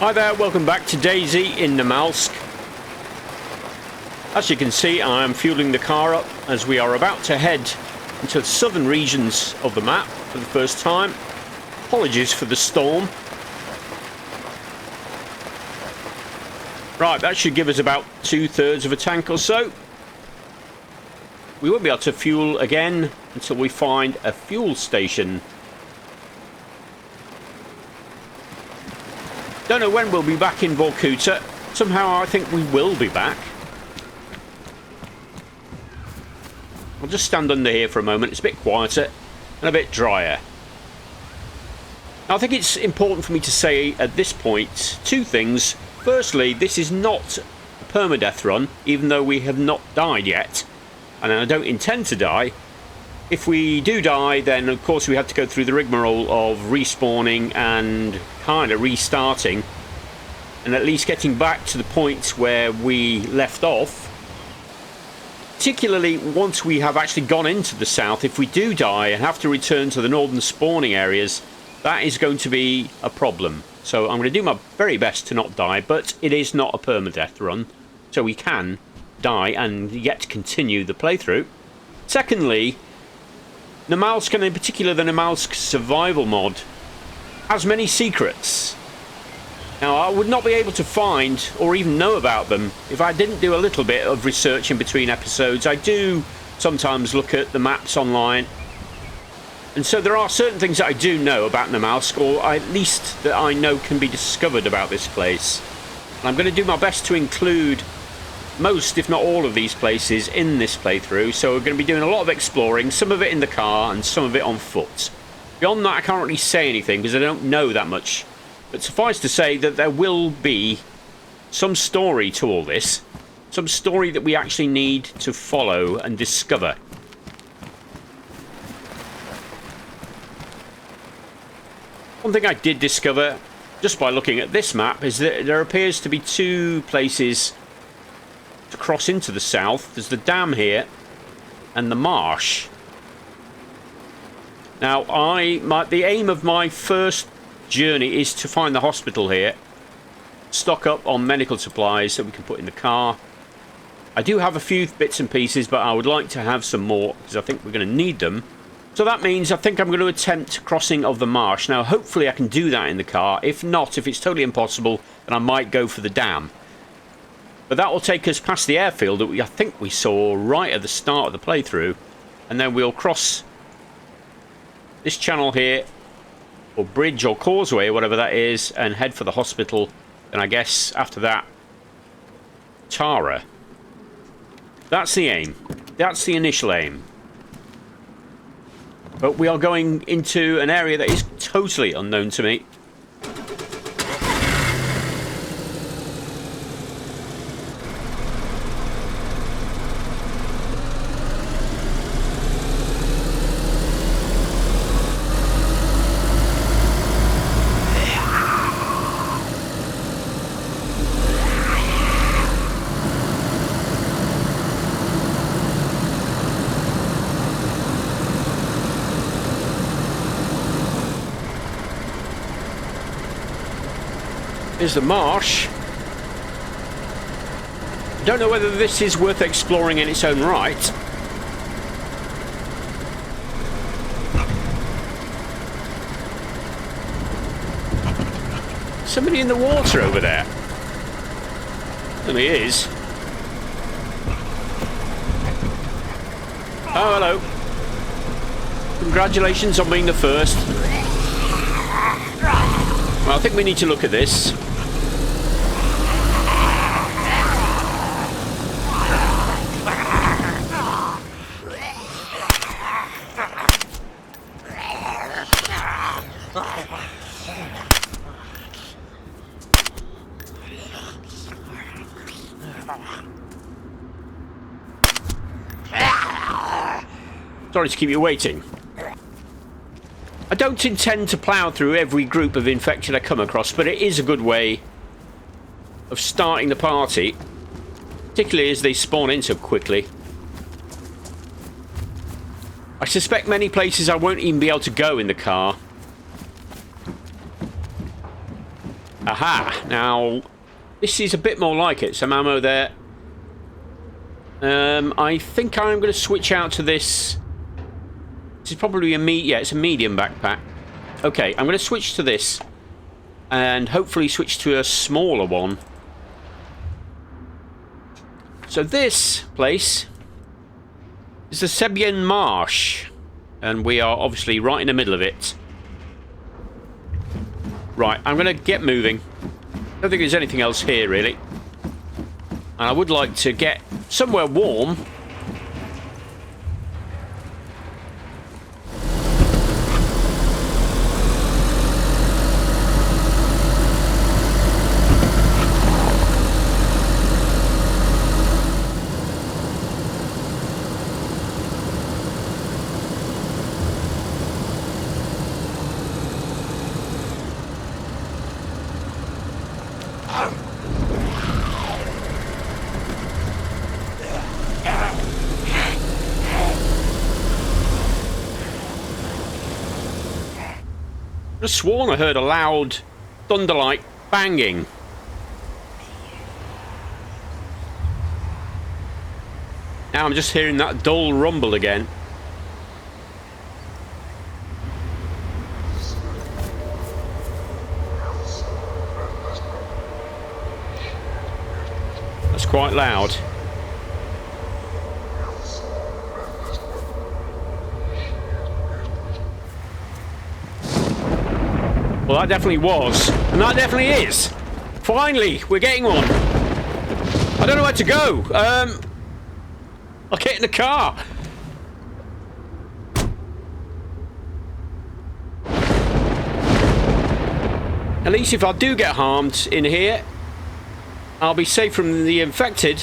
Hi there, welcome back to DayZ in Namalsk. As you can see, I am fueling the car up as we are about to head into the southern regions of the map for the first time. Apologies for the storm. Right, that should give us about 2/3 of a tank or so. We won't be able to fuel again until we find a fuel station. Don't know when we'll be back in Vorkuta. Somehow I think we will be back. I'll just stand under here for a moment. It's a bit quieter and a bit drier. Now, I think it's important for me to say at this point two things. Firstly, this is not a permadeath run, even though we have not died yet. And I don't intend to die. If we do die, then of course we have to go through the rigmarole of respawning and kind of restarting. And at least getting back to the point where we left off. Particularly once we have actually gone into the south, if we do die and have to return to the northern spawning areas, that is going to be a problem. So I'm going to do my very best to not die, but it is not a permadeath run. So we can die and yet continue the playthrough. Secondly, Namalsk, and in particular the Namalsk survival mod, has many secrets. Now, I would not be able to find or even know about them if I didn't do a little bit of research in between episodes. I do sometimes look at the maps online, and so there are certain things that I do know about Namalsk, or at least that I know can be discovered about this place. And I'm going to do my best to include most, if not all, of these places in this playthrough. So we're going to be doing a lot of exploring, some of it in the car and some of it on foot. Beyond that, I can't really say anything because I don't know that much. But suffice to say that there will be some story to all this. Some story that we actually need to follow and discover. One thing I did discover, just by looking at this map, is that there appears to be two places to cross into the south. There's the dam here and the marsh. Now, the aim of my first journey is to find the hospital here, stock up on medical supplies that we can put in the car. I do have a few bits and pieces, but I would like to have some more because I think we're going to need them. So that means I think I'm going to attempt crossing of the marsh. Now, hopefully I can do that in the car. If not, if it's totally impossible, then I might go for the dam. But that will take us past the airfield that I think we saw right at the start of the playthrough. And then we'll cross this channel here, or bridge or causeway, or whatever that is, and head for the hospital. And I guess after that, Tara. That's the aim. That's the initial aim. But we are going into an area that is totally unknown to me. Here's the marsh. Don't know whether this is worth exploring in its own right. Somebody in the water over there. There he is. Oh, hello. Congratulations on being the first. Well, I think we need to look at this. Sorry to keep you waiting. I don't intend to plough through every group of infected I come across, but it is a good way of starting the party, particularly as they spawn in so quickly. I suspect many places I won't even be able to go in the car. Aha! Now, this is a bit more like it. Some ammo there. I think I'm going to switch out to this. This is probably it's a medium backpack. Okay, I'm going to switch to this. And hopefully switch to a smaller one. So this place is the Sebien Marsh. And we are obviously right in the middle of it. Right, I'm going to get moving. I don't think there's anything else here, really. And I would like to get somewhere warm. I could have sworn I heard a loud thunder-like banging. Now I'm just hearing that dull rumble again. That's quite loud. Well, that definitely was. And that definitely is. Finally, we're getting one. I don't know where to go. I'll get in the car. At least if I do get harmed in here, I'll be safe from the infected.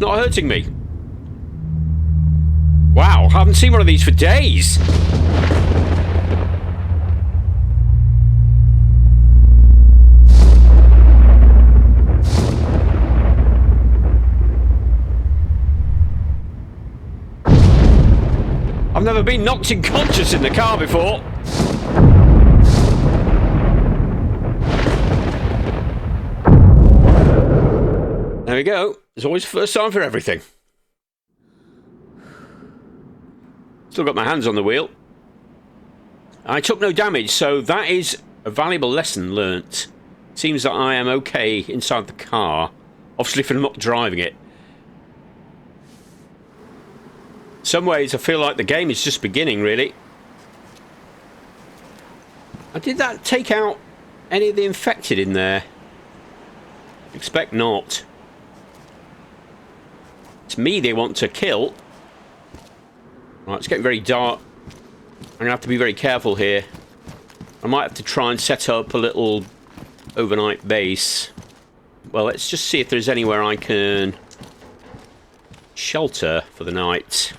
Not hurting me. Wow, I haven't seen one of these for days. I've never been knocked unconscious in the car before. There we go. There's always a first time for everything. Still got my hands on the wheel. I took no damage, so that is a valuable lesson learnt. Seems that I am okay inside the car. Obviously, if I'm not driving it. In some ways, I feel like the game is just beginning, really. Did that take out any of the infected in there? Expect not. It's me they want to kill. Right, it's getting very dark. I'm going to have to be very careful here. I might have to try and set up a little overnight base. Well, let's just see if there's anywhere I can shelter for the night.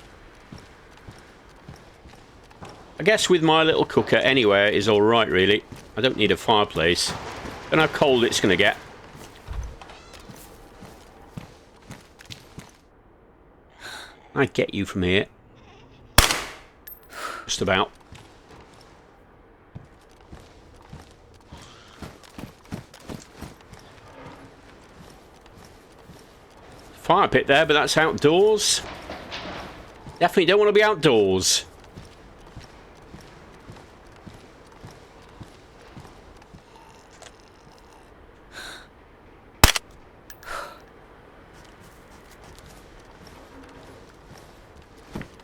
I guess with my little cooker, anywhere is alright, really. I don't need a fireplace. Don't know how cold it's going to get. I'd get you from here. Just about. Fire pit there, but that's outdoors. Definitely don't want to be outdoors.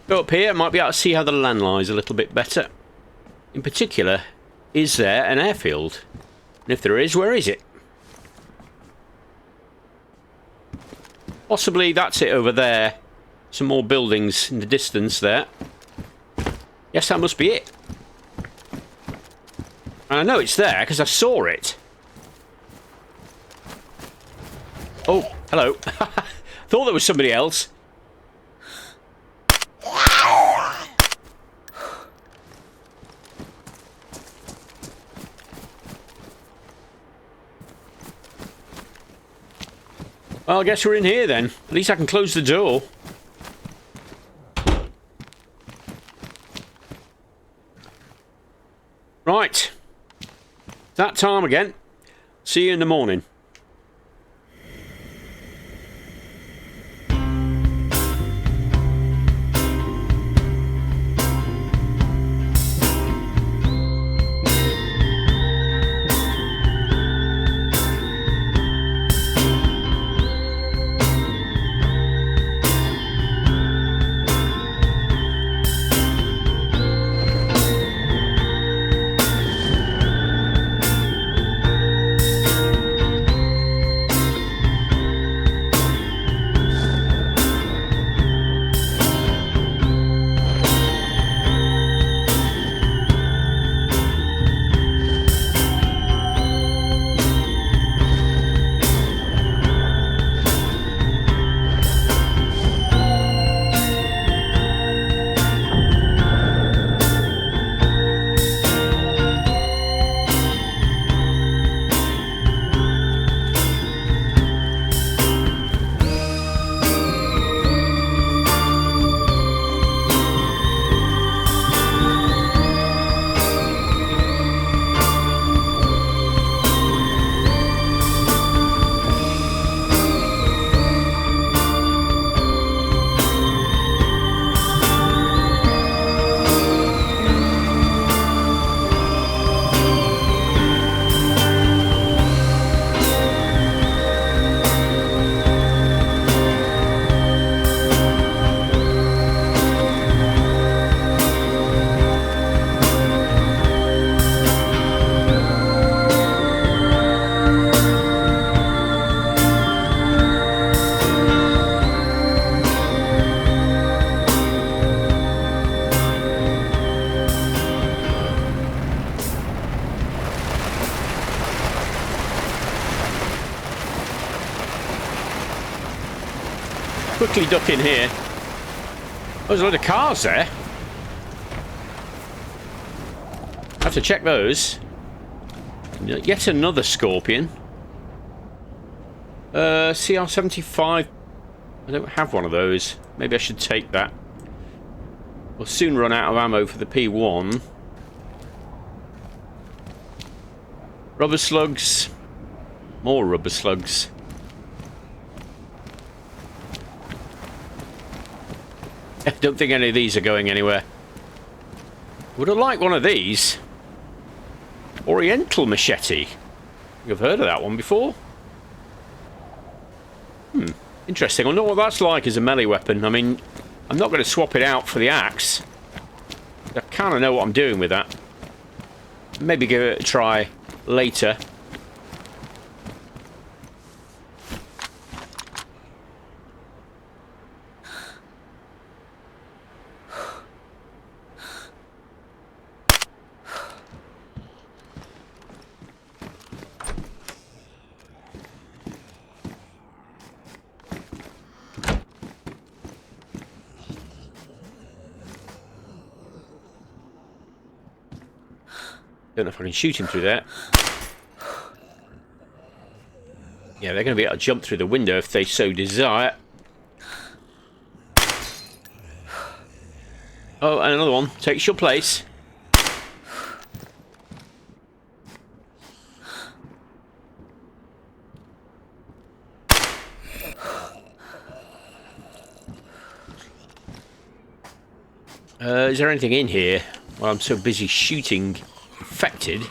Go up here, I might be able to see how the land lies a little bit better. In particular, is there an airfield? And if there is, where is it? Possibly that's it over there. Some more buildings in the distance there. Yes, that must be it. And I know it's there because I saw it. Oh, hello. Thought there was somebody else. Well, I guess we're in here then. At least I can close the door. Right. That time again. See you in the morning. Quickly duck in here. Oh, there's a load of cars there. I have to check those. Yet another Scorpion. CR-75. I don't have one of those. Maybe I should take that. We'll soon run out of ammo for the P1. Rubber slugs. More rubber slugs. I don't think any of these are going anywhere. Would have liked one of these. Oriental machete. You've heard of that one before? Interesting. I wonder what that's like as a melee weapon. I mean, I'm not going to swap it out for the axe. I kind of know what I'm doing with that. Maybe give it a try later. Don't know if I can shoot him through there. Yeah, they're going to be able to jump through the window if they so desire. Oh, and another one takes your place. Is there anything in here? Well, I'm so busy shooting infected.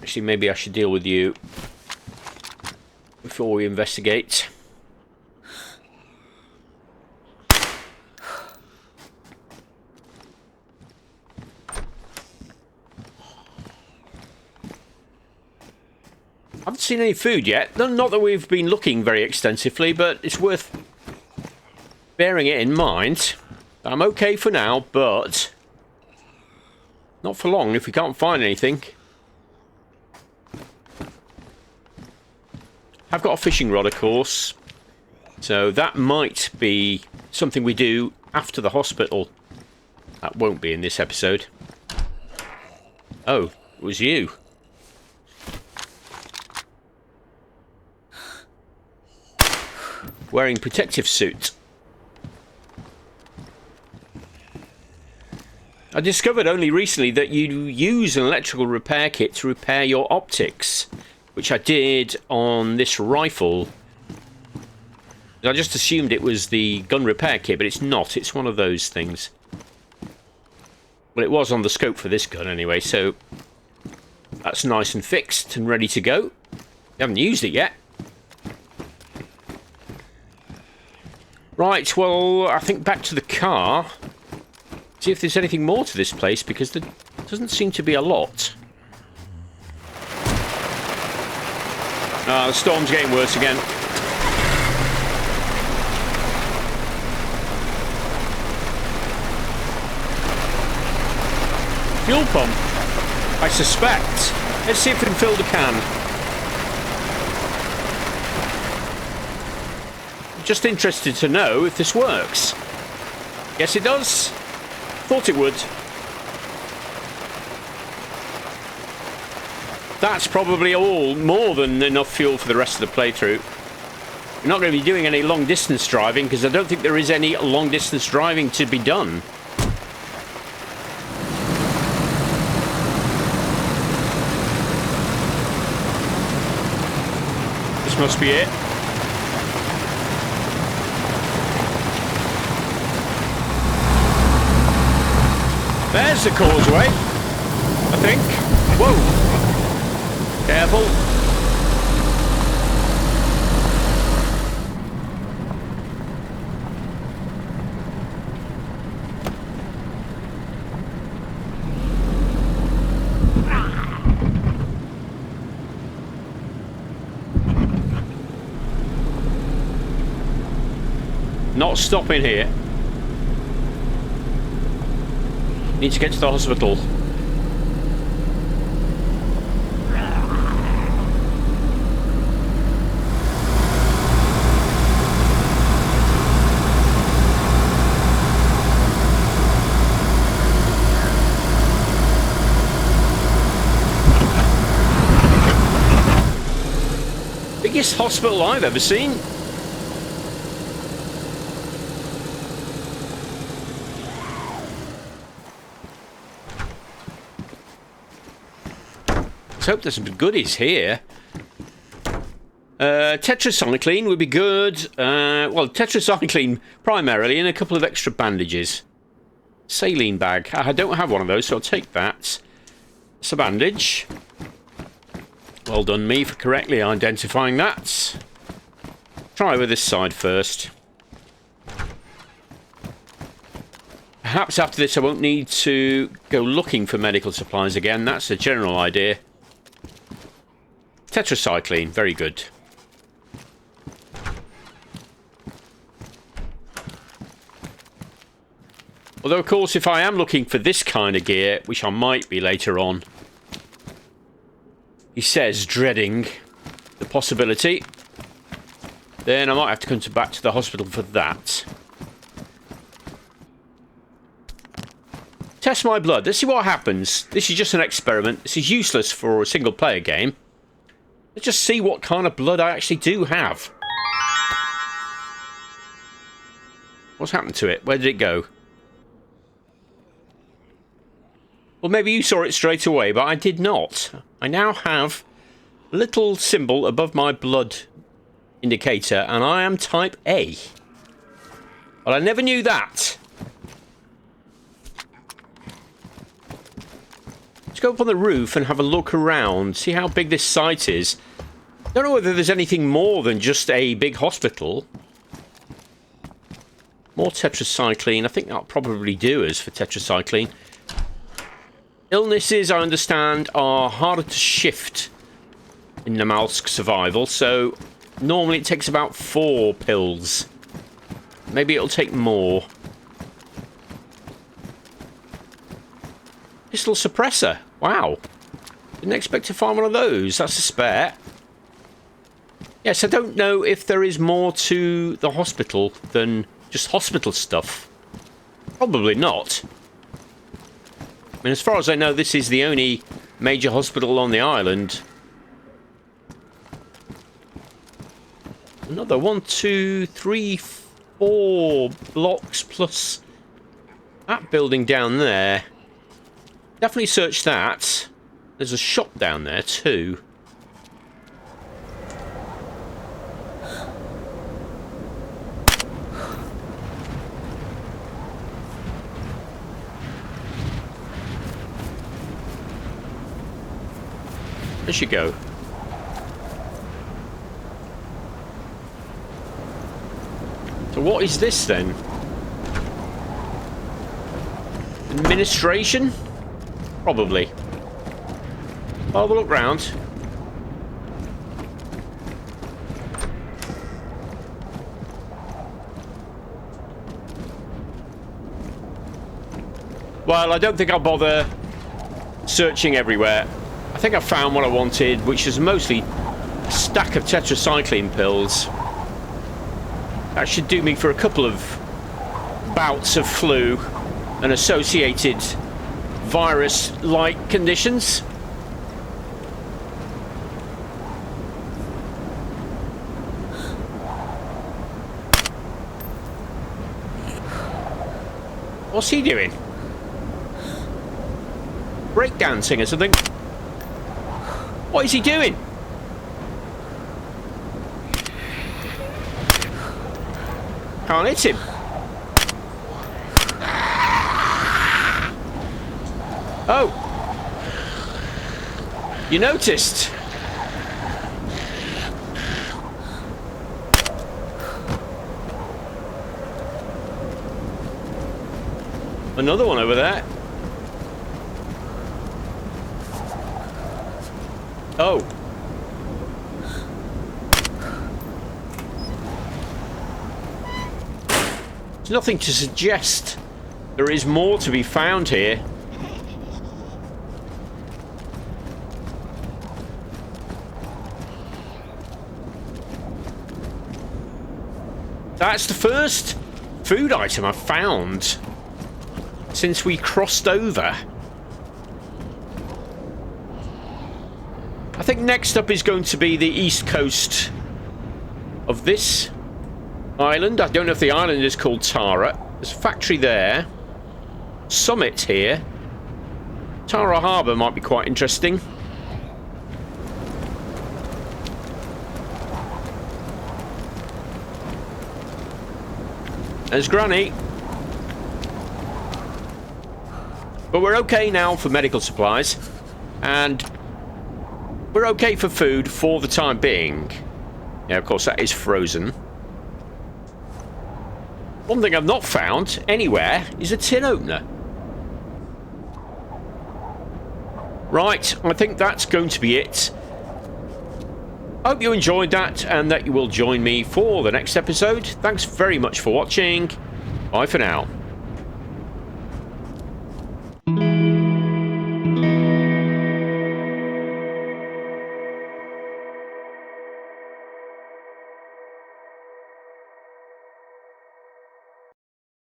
Actually, maybe I should deal with you before we investigate. I haven't seen any food yet. Not that we've been looking very extensively, but it's worth bearing it in mind. I'm okay for now, but not for long if we can't find anything. I've got a fishing rod, of course, so that might be something we do after the hospital. That won't be in this episode. Oh, it was you. Wearing protective suit. I discovered only recently that you use an electrical repair kit to repair your optics, which I did on this rifle. I just assumed it was the gun repair kit, but it's not. It's one of those things. Well, it was on the scope for this gun anyway, so that's nice and fixed and ready to go. We haven't used it yet. Right, well, I think back to the car. See if there's anything more to this place, because there doesn't seem to be a lot. The storm's getting worse again. Fuel pump, I suspect. Let's see if we can fill the can. I'm just interested to know if this works. Yes, it does. Thought it would. That's probably all more than enough fuel for the rest of the playthrough. We're not going to be doing any long distance driving, because I don't think there is any long distance driving to be done. This must be it. There's the causeway, I think. Whoa. Careful. Not stopping here. Need to get to the hospital. Biggest hospital I've ever seen. Hope there's some goodies here. Tetracycline would be good. Well, tetracycline primarily, and a couple of extra bandages. Saline bag. I don't have one of those, so I'll take that. It's a bandage. Well done, me, for correctly identifying that. Try with this side first. Perhaps after this I won't need to go looking for medical supplies again. That's the general idea. Tetracycline, very good. Although, of course, if I am looking for this kind of gear, which I might be later on, he says, dreading the possibility, then I might have to come back to the hospital for that. Test my blood. Let's see what happens. This is just an experiment. This is useless for a single-player game. Let's just see what kind of blood I actually do have. What's happened to it? Where did it go? Well, maybe you saw it straight away, but I did not. I now have a little symbol above my blood indicator, and I am type A. Well, I never knew that. Let's go up on the roof and have a look around, see how big this site is. I don't know whether there's anything more than just a big hospital. More tetracycline. I think that'll probably do us for tetracycline. Illnesses, I understand, are harder to shift in Namalsk survival, so normally it takes about 4 pills. Maybe it'll take more. Pistol suppressor. Wow. Didn't expect to find one of those. That's a spare. Yes, I don't know if there is more to the hospital than just hospital stuff. Probably not. And as far as I know, this is the only major hospital on the island. Another 1, 2, 3, 4 blocks plus that building down there. Definitely search that. There's a shop down there too. There she go. So what is this then? Administration? Probably. I'll have a look round. Well, I don't think I'll bother searching everywhere. I think I found what I wanted, which is mostly a stack of tetracycline pills. That should do me for a couple of bouts of flu and associated virus-like conditions. What's he doing? Breakdancing or something? What is he doing? Can't hit him. Oh. You noticed. Another one over there. Oh. There's nothing to suggest there is more to be found here. That's the first food item I've found since we crossed over. I think next up is going to be the east coast of this island. I don't know if the island is called Tara. There's a factory there. Summit here. Tara Harbour might be quite interesting. There's Granny. But we're okay now for medical supplies. And we're okay for food for the time being. Yeah, of course, that is frozen. One thing I've not found anywhere is a tin opener. Right, I think that's going to be it. I hope you enjoyed that and that you will join me for the next episode. Thanks very much for watching. Bye for now.